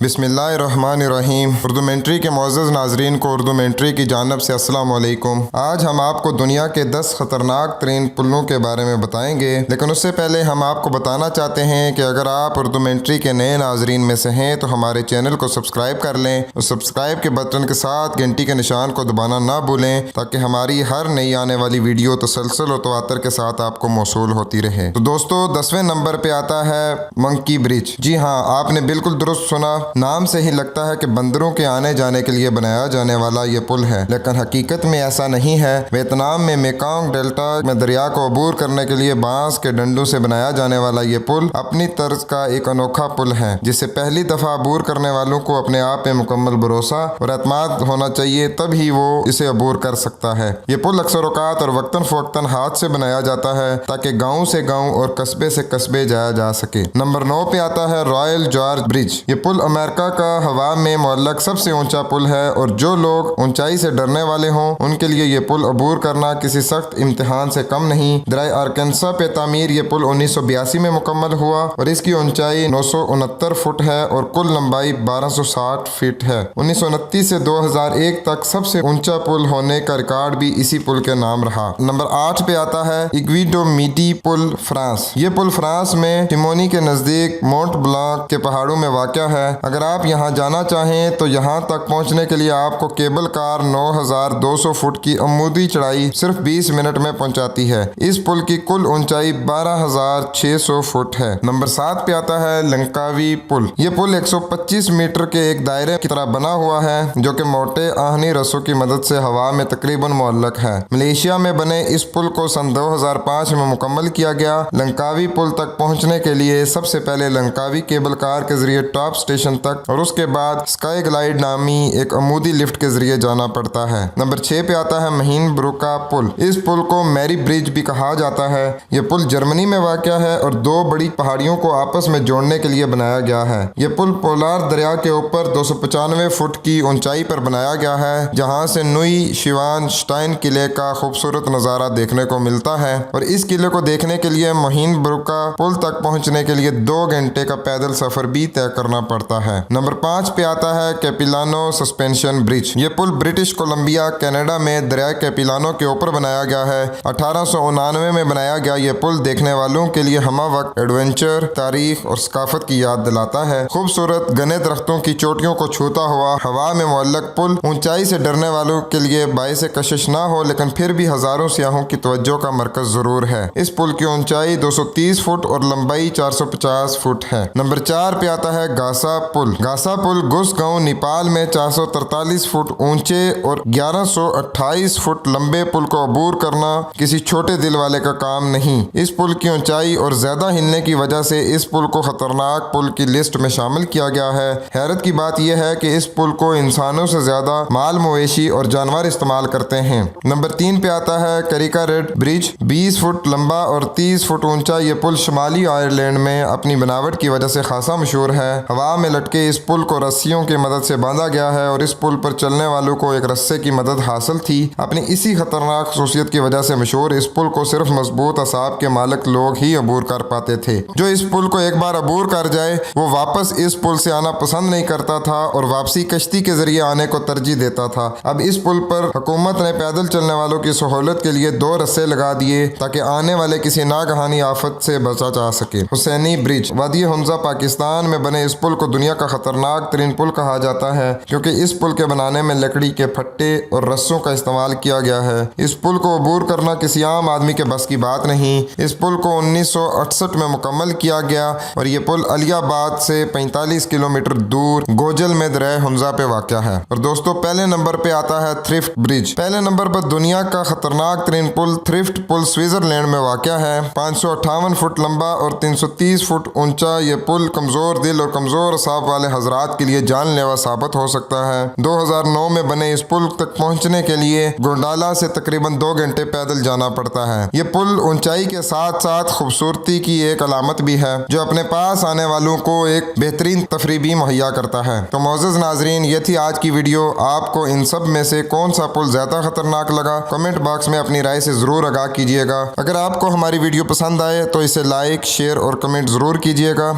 بسم اللہ الرحمن الرحیم۔ اردو منٹری کے معزز ناظرین کو اردو منٹری کی جانب سے السلام علیکم۔ آج ہم آپ کو دنیا کے 10 خطرناک ترین پلوں کے بارے میں بتائیں گے، لیکن اس سے پہلے ہم آپ کو بتانا چاہتے ہیں کہ اگر آپ اردو منٹری کے نئے ناظرین میں سے ہیں تو ہمارے چینل کو سبسکرائب کر لیں اور سبسکرائب کے بٹن کے ساتھ گھنٹی کے نشان کو دبانا نہ بھولیں تاکہ ہماری ہر نئی آنے والی ویڈیو تسلسل اور تواتر کے ساتھ آپ کو موصول ہوتی رہے۔ تو دوستو 10ویں نمبر پہ آتا ہے منکی برج۔ جی ہاں، آپ نے بالکل درست سنا، نام سے ہی لگتا ہے کہ بندروں کے آنے جانے کے لیے بنایا جانے والا یہ پل ہے، لیکن حقیقت میں ایسا نہیں ہے۔ ویتنام میں میکانگ ڈیلٹا میں دریا کو عبور کرنے کے لیے بانس کے ڈنڈوں سے بنایا جانے والا یہ پل اپنی طرز کا ایک انوکھا پل ہے، جسے پہلی دفعہ عبور کرنے والوں کو اپنے آپ پہ مکمل بھروسہ اور اعتماد ہونا چاہیے، تب ہی وہ اسے عبور کر سکتا ہے۔ یہ پل اکثر اوقات اور وقتاً فوقتاً ہاتھ سے بنایا جاتا ہے تاکہ گاؤں سے گاؤں اور قصبے سے قصبے جایا جا سکے۔ نمبر 9 پہ آتا ہے رائل جارج برج۔ یہ پل امریکہ کا ہوا میں معلق سب سے اونچا پل ہے، اور جو لوگ اونچائی سے ڈرنے والے ہوں ان کے لیے یہ پل عبور کرنا کسی سخت امتحان سے کم نہیں۔ دریا آرکنسا پہ تعمیر یہ پل 1982 میں مکمل ہوا اور اس کی اونچائی 969 فٹ ہے اور کل لمبائی 1260 فٹ ہے۔ 1929 سے 2001 تک سب سے اونچا پل ہونے کا ریکارڈ بھی اسی پل کے نام رہا۔ نمبر 8 پہ آتا ہے ایگویڈو میٹی پل فرانس۔ یہ پل فرانس میں ٹیمونی کے نزدیک مونٹ بلانک کے پہاڑوں میں واقع ہے۔ اگر آپ یہاں جانا چاہیں تو یہاں تک پہنچنے کے لیے آپ کو کیبل کار 9200 فٹ کی عمودی چڑھائی صرف 20 منٹ میں پہنچاتی ہے۔ اس پل کی کل اونچائی 12600 فٹ ہے۔ نمبر 7 پہ آتا ہے لنکاوی پل۔ یہ پل 125 میٹر کے ایک دائرے کی طرح بنا ہوا ہے جو کہ موٹے آہنی رسوں کی مدد سے ہوا میں تقریباً معلق ہے۔ ملیشیا میں بنے اس پل کو سن 2005 میں مکمل کیا گیا۔ لنکاوی پل تک پہنچنے کے لیے سب سے پہلے لنکاوی کیبل کار کے ذریعے ٹاپ اسٹیشن تک اور اس کے بعد اسکائی گلائیڈ نامی ایک عمودی لفٹ کے ذریعے جانا پڑتا ہے۔ نمبر 6 پہ آتا ہے مہین بروکا پل۔ اس پل کو میری برج بھی کہا جاتا ہے۔ یہ پل جرمنی میں واقع ہے اور 2 بڑی پہاڑیوں کو آپس میں جوڑنے کے لیے بنایا گیا ہے۔ یہ پل پولار دریا کے اوپر 295 فٹ کی اونچائی پر بنایا گیا ہے، جہاں سے نوئی شیوان شٹائن قلعے کا خوبصورت نظارہ دیکھنے کو ملتا ہے، اور اس قلعے کو دیکھنے کے لیے مہین بروکا پل تک پہنچنے کے لیے 2 گھنٹے کا پیدل سفر بھی طے کرنا پڑتا ہے۔ نمبر 5 پہ آتا ہے کیپیلانو سسپینشن برج۔ یہ پل برٹش کولمبیا کینیڈا میں دریائے کیپیلانو کے اوپر بنایا گیا ہے۔ 1899 میں بنایا گیا یہ پل دیکھنے والوں کے لیے ہمہ وقت ایڈونچر، تاریخ اور ثقافت کی یاد دلاتا ہے۔ خوبصورت گھنے درختوں کی چوٹیوں کو چھوتا ہوا ہوا میں معلق پل اونچائی سے ڈرنے والوں کے لیے باعث کشش نہ ہو، لیکن پھر بھی ہزاروں سیاحوں کی توجہ کا مرکز ضرور ہے۔ اس پل کی اونچائی 230 فٹ اور لمبائی 450 فٹ ہے۔ نمبر 4 پہ آتا ہے گاسا پل۔ گاسا پل گس گاؤں نیپال میں 443 فٹ اونچے اور 1128 فٹ لمبے پل کو عبور کرنا کسی چھوٹے دل والے کا کام نہیں۔ اس پل کی اونچائی اور زیادہ ہلنے کی وجہ سے اس پل کو خطرناک پل کی لسٹ میں شامل کیا گیا ہے۔ حیرت کی بات یہ ہے کہ اس پل کو انسانوں سے زیادہ مال مویشی اور جانور استعمال کرتے ہیں۔ نمبر 3 پہ آتا ہے کریکا ریڈ برج۔ 20 فٹ لمبا اور 30 فٹ اونچا یہ پل شمالی آئرلینڈ میں اپنی بناوٹ کی وجہ سے خاصا مشہور ہے۔ ہوا میں لٹکے اس پل کو رسیوں کی مدد سے باندھا گیا ہے اور اس پل پر چلنے والوں کو ایک رسے کی مدد حاصل تھی۔ اپنی اسی خطرناک خصوصیت کی وجہ سے مشہور اس پل کو صرف مضبوط اعصاب کے مالک لوگ ہی عبور کر پاتے تھے۔ جو اس پل کو ایک بار عبور کر جائے وہ واپس اس پل سے آنا پسند نہیں کرتا تھا اور واپسی کشتی کے ذریعے آنے کو ترجیح دیتا تھا۔ اب اس پل پر حکومت نے پیدل چلنے والوں کی سہولت کے لیے 2 رسے لگا دیے تاکہ آنے والے کسی ناگہانی آفت سے بچا جا سکے۔ حسینی برج۔ وادی حمزہ پاکستان میں بنے اس پل کو دنیا کا خطرناک ترین پل کہا جاتا ہے کیونکہ اس پل کے بنانے میں لکڑی کے پھٹے اور رسوں کا استعمال کیا گیا ہے۔ اس پل کو عبور کرنا کسی عام آدمی کے بس کی بات نہیں۔ اس پل کو 1968 میں مکمل کیا گیا اور یہ پل علی آباد سے 45 کلومیٹر دور گوجل میں دریائے حمزہ پہ واقع ہے۔ اور دوستو پہلے نمبر پہ آتا ہے تھرفٹ برج۔ پہلے نمبر پر دنیا کا خطرناک ترین پل تھرفٹ پل سوئٹزرلینڈ میں واقع ہے۔ 558 فٹ لمبا اور 330 فٹ اونچا یہ پل کمزور دل اور کمزور اعصاب والے حضرات کے لیے جان لیوا ثابت ہو سکتا ہے۔ 2009 میں بنے اس پل تک پہنچنے کے لیے گونڈالا سے تقریباً 2 گھنٹے پیدل جانا پڑتا ہے۔ یہ پل اونچائی کے ساتھ ساتھ خوبصورتی کی ایک علامت بھی ہے جو اپنے پاس آنے والوں کو ایک بہترین تفریح بھی مہیا کرتا ہے۔ تو معزز ناظرین، یہ تھی آج کی ویڈیو۔ آپ کو ان سب میں سے کون سا پل زیادہ خطرناک لگا؟ کمنٹ باکس میں اپنی رائے سے ضرور آگاہ کیجیے گا۔ اگر آپ کو ہماری ویڈیو پسند آئے تو اسے لائک، شیئر اور کمنٹ ضرور کیجیے گا۔